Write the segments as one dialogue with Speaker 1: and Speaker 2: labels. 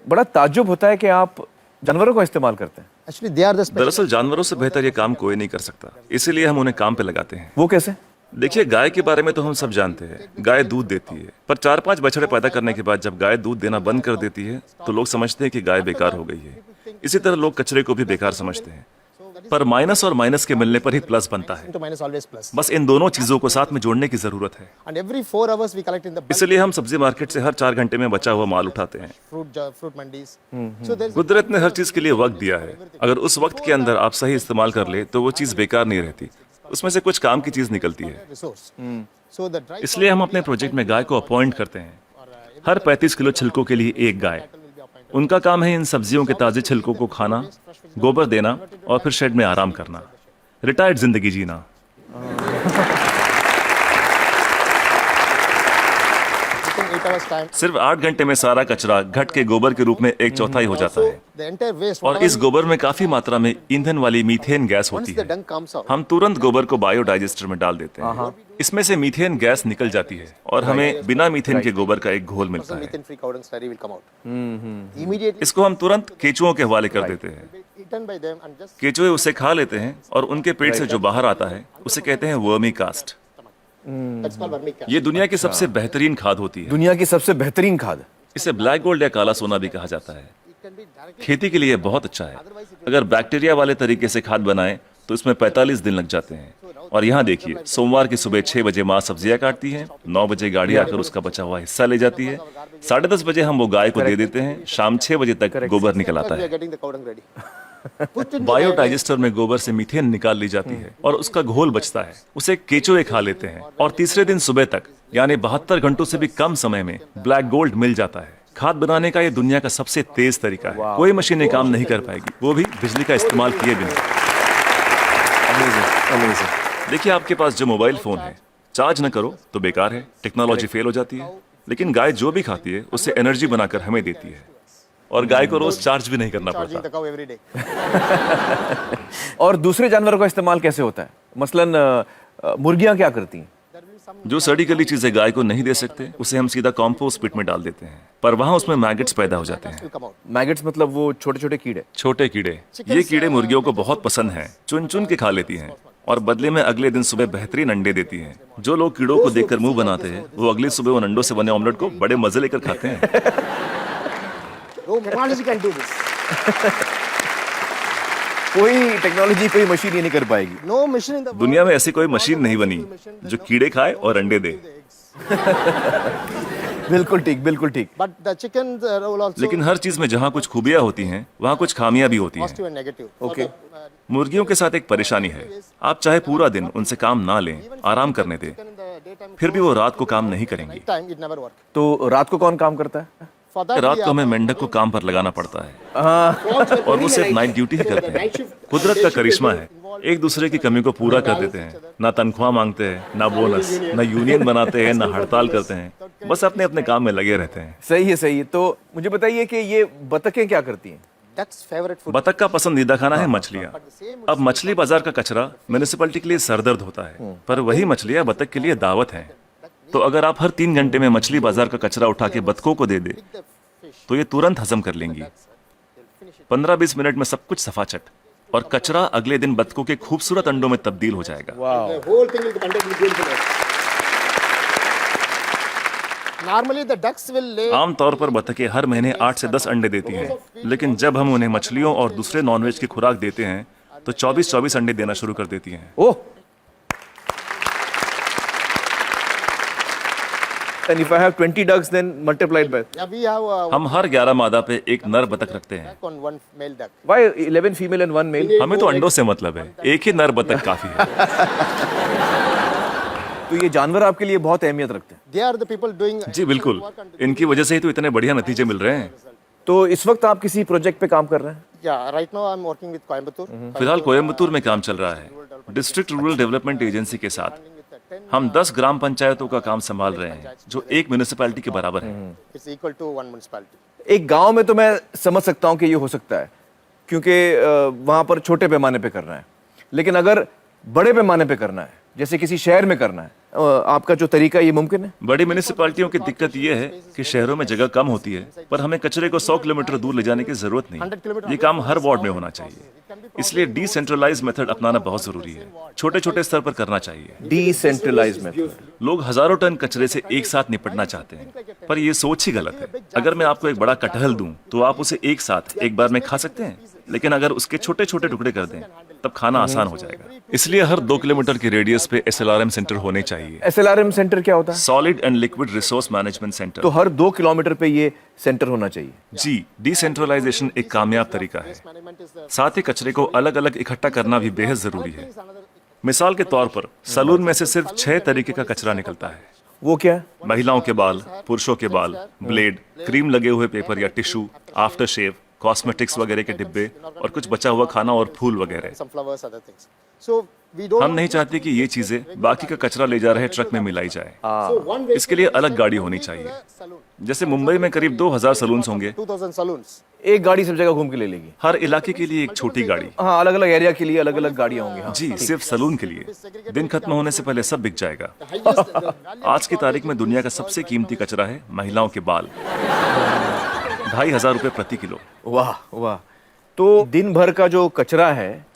Speaker 1: बड़ा ताज्जुब होता है कि आप जानवरों का इस्तेमाल करते हैं।
Speaker 2: Actually, they are the special.
Speaker 3: दरअसल जानवरों से बेहतर ये काम कोई नहीं कर सकता, इसीलिए हम उन्हें काम पे लगाते हैं।
Speaker 1: वो कैसे?
Speaker 3: देखिए, गाय के बारे में तो हम सब जानते हैं, गाय दूध देती है, पर 4-5 बछड़े पैदा करने के बाद जब गाय दूध देना बंद कर देती है तो लोग समझते हैं कि गाय बेकार हो गई है। इसी तरह लोग कचरे को भी बेकार समझते हैं, पर माइनस और माइनस के मिलने पर ही प्लस बनता है।
Speaker 2: To minus always plus.
Speaker 3: बस इन दोनों चीजों को साथ में जोड़ने की जरूरत है।
Speaker 2: And every 4 hours we collect in the bulk
Speaker 3: इसलिए हम सब्जी मार्केट से हर 4 घंटे में बचा हुआ माल उठाते हैं।
Speaker 2: fruit mandis. So there's
Speaker 3: कुदरत ने हर चीज के लिए वक्त दिया है, अगर उस वक्त के अंदर आप सही इस्तेमाल कर ले तो वो चीज बेकार नहीं रहती, उसमें से कुछ काम की चीज निकलती है।
Speaker 2: resource. So the dry
Speaker 3: इसलिए हम अपने प्रोजेक्ट में गाय को अपॉइंट करते हैं, हर 35 किलो छिलकों के लिए एक गाय। उनका काम है इन सब्जियों के ताजे छिलकों को खाना, गोबर देना और फिर शेड में आराम करना, रिटायर्ड जिंदगी जीना।
Speaker 2: within 8 hours time.
Speaker 3: सिर्फ 8 घंटे में सारा कचरा घट के गोबर के रूप में 1/4 हो जाता है,
Speaker 2: The entire waste.
Speaker 3: और इस गोबर में काफी मात्रा में ईंधन वाली मीथेन गैस
Speaker 2: Once
Speaker 3: होती
Speaker 2: the
Speaker 3: है।
Speaker 2: dung comes out.
Speaker 3: हम तुरंत गोबर को बायोडाइजेस्टर में डाल देते हैं, इसमें से मीथेन गैस निकल जाती है और हमें बिना मीथेन के गोबर का एक घोल मिलता है।
Speaker 2: Methane free cow dung slurry will come out. Immediately
Speaker 3: इसको हम तुरंत केचुओं के हवाले कर देते हैं।
Speaker 2: eaten by them and just
Speaker 3: केचुए उसे खा लेते हैं और उनके पेट से जो बाहर आता है उसे कहते हैं vermi cast.
Speaker 2: that's called vermicast.
Speaker 3: ये दुनिया की सबसे बेहतरीन खाद होती है।
Speaker 1: दुनिया की सबसे बेहतरीन खाद।
Speaker 3: इसे ब्लैक गोल्ड या काला सोना भी कहा जाता है।
Speaker 2: It can be directly.
Speaker 3: खेती के लिए बहुत अच्छा है। अगर बैक्टीरिया वाले तरीके से खाद बनाएं तो इसमें 45 दिन लग जाते हैं। और यहाँ देखिए, सोमवार की सुबह 6 बजे माँ सब्जियां काटती है, 9 बजे गाड़ी आकर उसका बचा हुआ हिस्सा ले जाती है, 10:30 बजे हम वो गाय को दे देते हैं, शाम 6 बजे तक गोबर निकल आता
Speaker 2: We are
Speaker 3: है।
Speaker 2: getting the cow dung ready. Put in the
Speaker 3: biodigester में गोबर से मीथेन निकाल ली जाती है और उसका घोल बचता है, उसे केचुए खा लेते हैं और तीसरे दिन सुबह तक यानी 72 घंटों से भी कम समय में ब्लैक गोल्ड मिल जाता है। खाद बनाने का ये दुनिया का सबसे तेज तरीका है, कोई मशीनें काम नहीं कर पाएगी, वो भी बिजली का इस्तेमाल किए बिना। देखिए, आपके पास जो मोबाइल फोन है, चार्ज न करो तो बेकार है, टेक्नोलॉजी फेल हो जाती है, लेकिन गाय जो भी खाती है उससे एनर्जी बनाकर हमें देती है और गाय को रोज चार्ज भी नहीं करना
Speaker 2: charging
Speaker 3: पड़ता।
Speaker 2: the cow every day.
Speaker 1: और दूसरे जानवरों का इस्तेमाल कैसे होता है? मसलन मुर्गियां क्या करती हैं?
Speaker 2: There will be some
Speaker 3: जो सड़ी गली चीजें गाय को नहीं दे सकते उसे हम सीधा कॉम्पोस्ट पिट में डाल देते हैं, पर वहां उसमें मैगट्स पैदा हो जाते हैं।
Speaker 2: will come out.
Speaker 1: मैगट्स मतलब वो छोटे छोटे कीड़े।
Speaker 3: छोटे कीड़े, ये कीड़े मुर्गियों को बहुत पसंद हैं, चुन चुन के खा लेती हैं और बदले में अगले दिन सुबह बेहतरीन अंडे देती हैं। जो लोग कीड़ों को देखकर मुंह बनाते हैं वो अगली सुबह उन अंडों से बने ऑमलेट को बड़े मजे लेकर खाते हैं।
Speaker 2: No technology can do this.
Speaker 1: कोई टेक्नोलॉजी, कोई मशीन ये नहीं कर पाएगी।
Speaker 2: No machine in the world.
Speaker 3: दुनिया में ऐसी कोई मशीन नहीं बनी जो कीड़े खाए और अंडे दे।
Speaker 1: बिल्कुल ठीक, बिल्कुल ठीक।
Speaker 2: But the chickens will also
Speaker 3: लेकिन हर चीज में जहाँ कुछ खूबियां होती हैं वहाँ कुछ खामियां भी होती हैं।
Speaker 2: positive and negative.
Speaker 1: Okay.
Speaker 3: मुर्गियों के साथ एक परेशानी है, आप चाहे पूरा दिन उनसे काम ना लें, आराम करने दें,
Speaker 2: In the daytime,
Speaker 3: फिर भी वो रात को काम नहीं करेंगी।
Speaker 2: night time it never work.
Speaker 1: तो रात को कौन काम करता है?
Speaker 2: For that
Speaker 3: रात
Speaker 2: we
Speaker 3: को
Speaker 2: are
Speaker 3: हमें मेंढक को काम पर लगाना पड़ता है और वो सिर्फ नाइट ड्यूटी ही करते हैं। कुदरत का करिश्मा है, एक दूसरे की कमी को पूरा कर देते हैं, ना तनख्वाह मांगते हैं, ना बोनस, ना यूनियन बनाते हैं, ना हड़ताल करते हैं, बस अपने अपने काम में लगे रहते हैं।
Speaker 1: सही है, सही है। तो मुझे बताइए कि ये बतखें क्या करती हैं?
Speaker 2: duck's favorite food.
Speaker 3: बतख का पसंदीदा खाना है मछलियाँ। अब मछली बाजार का कचरा म्यूनिसिपैलिटी के लिए सरदर्द होता है, पर वही मछलियाँ बतख के लिए दावत हैं। तो अगर आप हर 3 घंटे में मछली बाजार का कचरा उठा के बतखों को दे दे तो ये तुरंत हजम कर लेंगी। 15-20 मिनट में सब कुछ सफाचट, और कचरा अगले दिन बतखों के खूबसूरत अंडों में तब्दील हो जाएगा।
Speaker 2: The whole thing will be contained with beautiful eggs. Normally the ducks will lay
Speaker 3: आमतौर पर बतखें हर महीने 8 से 10 अंडे देती हैं, लेकिन जब हम उन्हें मछलियों और दूसरे नॉनवेज की खुराक देते हैं तो 24-24 अंडे देना शुरू कर देती हैं।
Speaker 1: ओह, and if I have 20 ducks then multiplied by
Speaker 2: yeah, we have
Speaker 3: हम हर 11 मादा पे एक नर बतख रखते हैं।
Speaker 2: duck on one male duck.
Speaker 1: why 11 female and 1 male?
Speaker 3: हमें तो अंडों से मतलब है, एक ही नर बतख काफी है।
Speaker 1: तो ये जानवर आपके लिए बहुत अहमियत रखते हैं।
Speaker 2: They are the people doing
Speaker 3: जी बिल्कुल, इनकी वजह से ही तो इतने बढ़िया नतीजे मिल रहे हैं।
Speaker 1: तो इस वक्त आप किसी प्रोजेक्ट पे काम कर रहे हैं?
Speaker 2: yeah, right now I'm working with Coimbatore.
Speaker 3: फिलहाल कोयम्बतूर में काम चल रहा है, डिस्ट्रिक्ट रूरल डेवलपमेंट एजेंसी के साथ। हम 10 ग्राम पंचायतों का काम संभाल रहे हैं जो एक म्यूनिसिपैलिटी के बराबर है।
Speaker 2: It's equal to one municipality.
Speaker 1: एक गांव में तो मैं समझ सकता हूं कि ये हो सकता है क्योंकि वहां पर छोटे पैमाने पे करना है, लेकिन अगर बड़े पैमाने पे करना है, जैसे किसी शहर में करना है, आपका जो तरीका ये मुमकिन है?
Speaker 3: बड़ी म्यूनिसिपैलिटियों की दिक्कत यह है कि शहरों में जगह कम होती है, पर हमें कचरे को 100 किलोमीटर दूर ले जाने की जरूरत नहीं। ये काम हर वार्ड में होना चाहिए। इसलिए डिसेंट्रलाइज मेथड अपनाना बहुत जरूरी है। छोटे छोटे स्तर पर करना चाहिए।
Speaker 1: Decentralize method.
Speaker 3: लोग हजारों टन कचरे से एक साथ निपटना चाहते हैं, पर ये सोच ही गलत है। अगर मैं आपको एक बड़ा कटहल दूं, तो आप उसे एक साथ एक बार में खा सकते हैं, लेकिन अगर उसके छोटे छोटे टुकड़े कर दें, तब खाना आसान हो जाएगा। इसलिए हर 2 किलोमीटर की रेडियस पे SLRM सेंटर होने चाहिए।
Speaker 1: SLRM सेंटर क्या होता है?
Speaker 3: Solid and liquid resource management centre.
Speaker 1: तो हर 2 किलोमीटर पे ये सेंटर होना चाहिए।
Speaker 3: जी, डिसेंट्रलाइजेशन एक कामयाब तरीका है। साथ ही कचरे को अलग अलग इकट्ठा करना भी बेहद जरूरी है। मिसाल के तौर पर सलून में से सिर्फ 6 तरीके का कचरा निकलता है।
Speaker 1: वो क्या?
Speaker 3: महिलाओं के बाल, पुरुषों के बाल, ब्लेड, क्रीम लगे हुए पेपर या टिश्यू, आफ्टर शेव, कॉस्मेटिक्स वगैरह के डिब्बे और कुछ बचा हुआ खाना और फूल वगैरह।
Speaker 2: Some flowers, other things. So we don't.
Speaker 3: हम नहीं चाहते कि ये चीजें बाकी का कचरा ले जा रहे ट्रक में मिलाई जाए। इसके लिए अलग गाड़ी होनी चाहिए। जैसे मुंबई में करीब 2000 सलून्स होंगे।
Speaker 2: 2000 saloons.
Speaker 1: एक गाड़ी सब जगह घूम के ले लेगी।
Speaker 3: हर इलाके के लिए एक छोटी गाड़ी।
Speaker 1: हाँ, अलग अलग एरिया के लिए अलग अलग गाड़ियां होंगी। हाँ।
Speaker 3: जी, सिर्फ सलून के लिए। दिन खत्म होने से पहले सब बिक जाएगा। आज की तारीख में दुनिया का सबसे कीमती कचरा है महिलाओं के बाल। 2500 रुपए प्रति किलो।
Speaker 1: वाह वाह। तो दिन भर का जो कचरा है,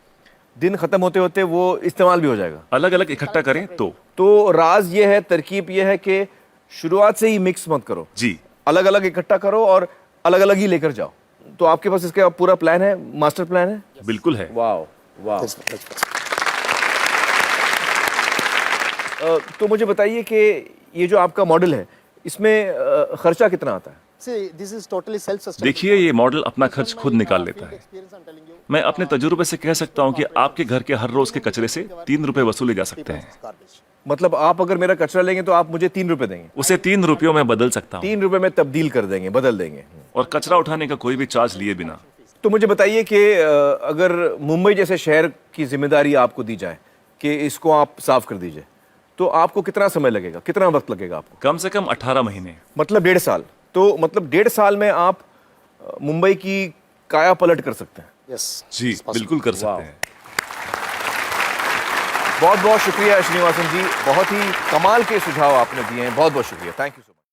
Speaker 1: दिन खत्म होते होते वो इस्तेमाल भी हो जाएगा।
Speaker 3: अलग अलग इकट्ठा करें
Speaker 1: तो राज ये है, तरकीब ये है कि शुरुआत से ही मिक्स मत करो।
Speaker 3: जी,
Speaker 1: अलग अलग इकट्ठा करो और अलग अलग ही लेकर जाओ। तो आपके पास इसका पूरा प्लान है, मास्टर प्लान है?
Speaker 3: बिल्कुल है।
Speaker 1: वाह वाह।
Speaker 2: That's-
Speaker 1: तो मुझे बताइए कि ये जो आपका मॉडल है, इसमें खर्चा कितना आता है?
Speaker 2: See, this is totally self-sustainable.
Speaker 3: देखिए, ये मॉडल अपना खर्च खुद निकाल लेता है।
Speaker 2: Experience, I'm telling you.
Speaker 3: मैं अपने तजुर्बे से कह सकता हूँ कि आपके घर के हर रोज के कचरे से 3 रुपए वसूले जा सकते हैं।
Speaker 2: Garbage.
Speaker 1: मतलब आप अगर मेरा कचरा लेंगे तो आप मुझे 3 रुपए देंगे?
Speaker 3: उसे 3 रुपयों में बदल सकता हूँ
Speaker 1: 3 रुपए में तब्दील कर देंगे, बदल देंगे।
Speaker 3: और कचरा उठाने का कोई भी चार्ज लिए बिना।
Speaker 1: तो मुझे बताइए कि अगर मुंबई जैसे शहर की जिम्मेदारी आपको दी जाए कि इसको आप साफ कर दीजिए, तो आपको कितना समय लगेगा, कितना वक्त लगेगा आपको?
Speaker 3: कम से कम 18 महीने।
Speaker 1: मतलब 1.5 साल। तो मतलब 1.5 साल में आप मुंबई की काया पलट कर सकते हैं।
Speaker 2: Yes.
Speaker 3: Ji,
Speaker 2: it's possible.
Speaker 3: बिल्कुल कर सकते हैं।
Speaker 1: बहुत बहुत शुक्रिया श्रीनिवासन जी, बहुत ही कमाल के सुझाव आपने दिए हैं। बहुत बहुत शुक्रिया। Thank you so much.